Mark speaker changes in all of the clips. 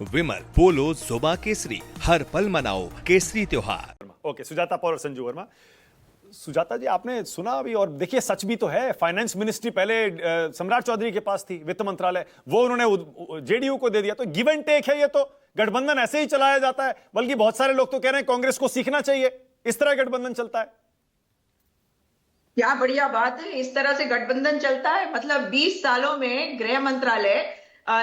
Speaker 1: विमल पोलो जोबा केसरी, हर पल मनाओ केसरी त्योहार।
Speaker 2: ओके, सुजाता पौर और संजू वर्मा। सुजाता जी, आपने सुना अभी, और देखिए सच भी तो है, फाइनेंस मिनिस्ट्री पहले सम्राट चौधरी के पास थी, वित्त मंत्रालय, वो उन्होंने जेडीयू को दे दिया। तो गिव एंड टेक है, ये तो गठबंधन ऐसे ही चलाया जाता है। बल्कि बहुत सारे लोग तो कह रहे हैं कांग्रेस को सीखना चाहिए, इस तरह गठबंधन चलता है।
Speaker 3: क्या बढ़िया बात है, इस तरह से गठबंधन चलता है। मतलब 20 सालों में गृह मंत्रालय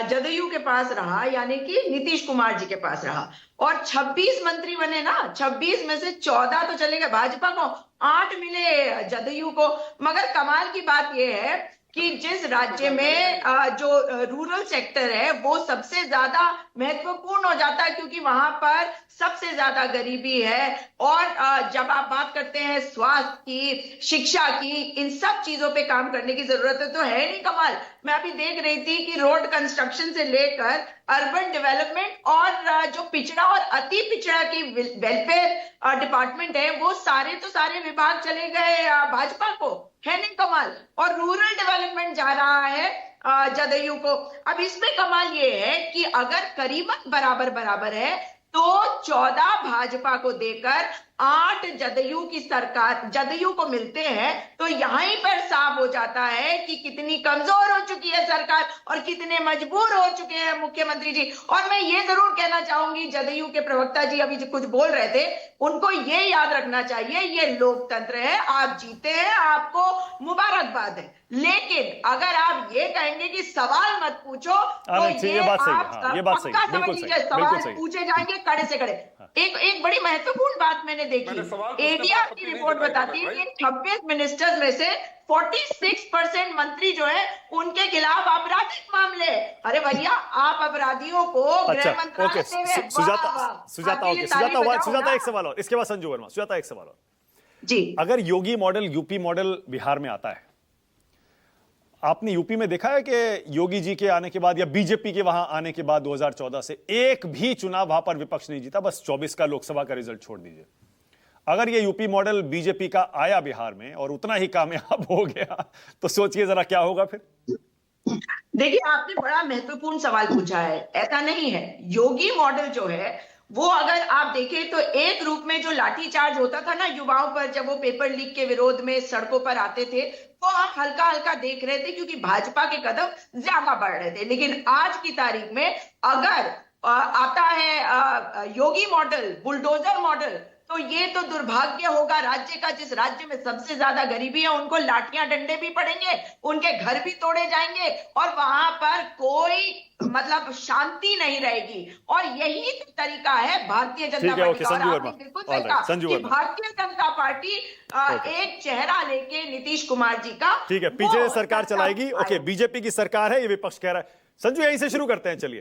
Speaker 3: जदयू के पास रहा, यानी कि नीतीश कुमार जी के पास रहा, और 26 मंत्री बने ना। 26 में से 14 तो चले गए भाजपा को, 8 मिले जदयू को। मगर कमाल की बात यह है कि जिस राज्य में जो रूरल सेक्टर है वो सबसे ज्यादा महत्वपूर्ण हो जाता है, क्योंकि वहां पर सबसे ज्यादा गरीबी है। और जब आप बात करते हैं स्वास्थ्य की, शिक्षा की, इन सब चीजों पे काम करने की जरूरत है। तो है नहीं कमाल। मैं अभी देख रही थी कि रोड कंस्ट्रक्शन से लेकर अर्बन डेवलपमेंट और जो पिछड़ा और अति पिछड़ा की वेलफेयर डिपार्टमेंट है, वो सारे तो सारे विभाग चले गए भाजपा को। है नहीं कमाल। और रूरल डेवलपमेंट जा रहा है जदयू को। अब इसमें कमाल ये है कि अगर करीबन बराबर बराबर है तो 14 भाजपा को देकर 8 जदयू की सरकार, जदयू को मिलते हैं। तो यहीं पर साफ हो जाता है कि कितनी कमजोर हो चुकी है सरकार और कितने मजबूर हो चुके हैं मुख्यमंत्री जी। और मैं ये जरूर कहना चाहूंगी, जदयू के प्रवक्ता जी अभी जो कुछ बोल रहे थे, उनको ये याद रखना चाहिए, ये लोकतंत्र है, आप जीते हैं, आपको मुबारकबाद है। लेकिन अगर आप ये कहेंगे कि सवाल मत पूछो, तो ये
Speaker 2: बात सही है।
Speaker 3: आप
Speaker 2: हाँ, ये बात सही है,
Speaker 3: पक्का समझ
Speaker 2: बिल्कुल
Speaker 3: लीजिए,
Speaker 2: सही,
Speaker 3: सवाल
Speaker 2: बिल्कुल सही।
Speaker 3: पूछे जाएंगे कड़े से कड़े। एक बड़ी महत्वपूर्ण बात मैंने देखी, एडीआर की रिपोर्ट बताती है कि 26 मिनिस्टर्स में से 46% मंत्री जो है उनके खिलाफ आपराधिक मामले। अरे भैया, आप अपराधियों को
Speaker 2: अच्छा,
Speaker 3: गृह मंत्रालय
Speaker 2: ओके,
Speaker 3: से
Speaker 2: सुजाता एक सवाल और, इसके बाद संजू वर्मा। सुजाता एक सवाल और
Speaker 3: जी।
Speaker 2: अगर योगी मॉडल, यूपी मॉडल बिहार में आता है, आपने यूपी में देखा है कि योगी जी के आने के बाद या बीजेपी के वहां आने के बाद 2014 से एक भी चुनाव वहां पर विपक्ष नहीं जीता, बस 24 का लोकसभा का रिजल्ट छोड़ दीजिए। अगर ये यूपी मॉडल बीजेपी का आया बिहार में और उतना ही कामयाब हो गया, तो सोचिए जरा क्या होगा फिर।
Speaker 3: देखिए, आपने बड़ा महत्वपूर्ण सवाल पूछा है। ऐसा नहीं है, योगी मॉडल जो है वो अगर आप देखें तो एक रूप में जो लाठीचार्ज होता था ना युवाओं पर, जब वो पेपर लीक के विरोध में सड़कों पर आते थे, तो हम हल्का हल्का देख रहे थे क्योंकि भाजपा के कदम ज्यादा बढ़ रहे थे। लेकिन आज की तारीख में अगर आता है योगी मॉडल, बुलडोजर मॉडल, तो ये तो दुर्भाग्य होगा राज्य का। जिस राज्य में सबसे ज्यादा गरीबी है, उनको लाठियां डंडे भी पड़ेंगे, उनके घर भी तोड़े जाएंगे, और वहां पर कोई मतलब शांति नहीं रहेगी। और यही तो तरीका है भारतीय जनता पार्टी का। और आपने बिल्कुल सही कहा कि भारतीय जनता पार्टी एक चेहरा लेके नीतीश कुमार जी का,
Speaker 2: ठीक है, पीछे सरकार चलाएगी। ओके, बीजेपी की सरकार है, ये विपक्ष कह रहा है। संजू, यहीं से शुरू करते हैं, चलिए।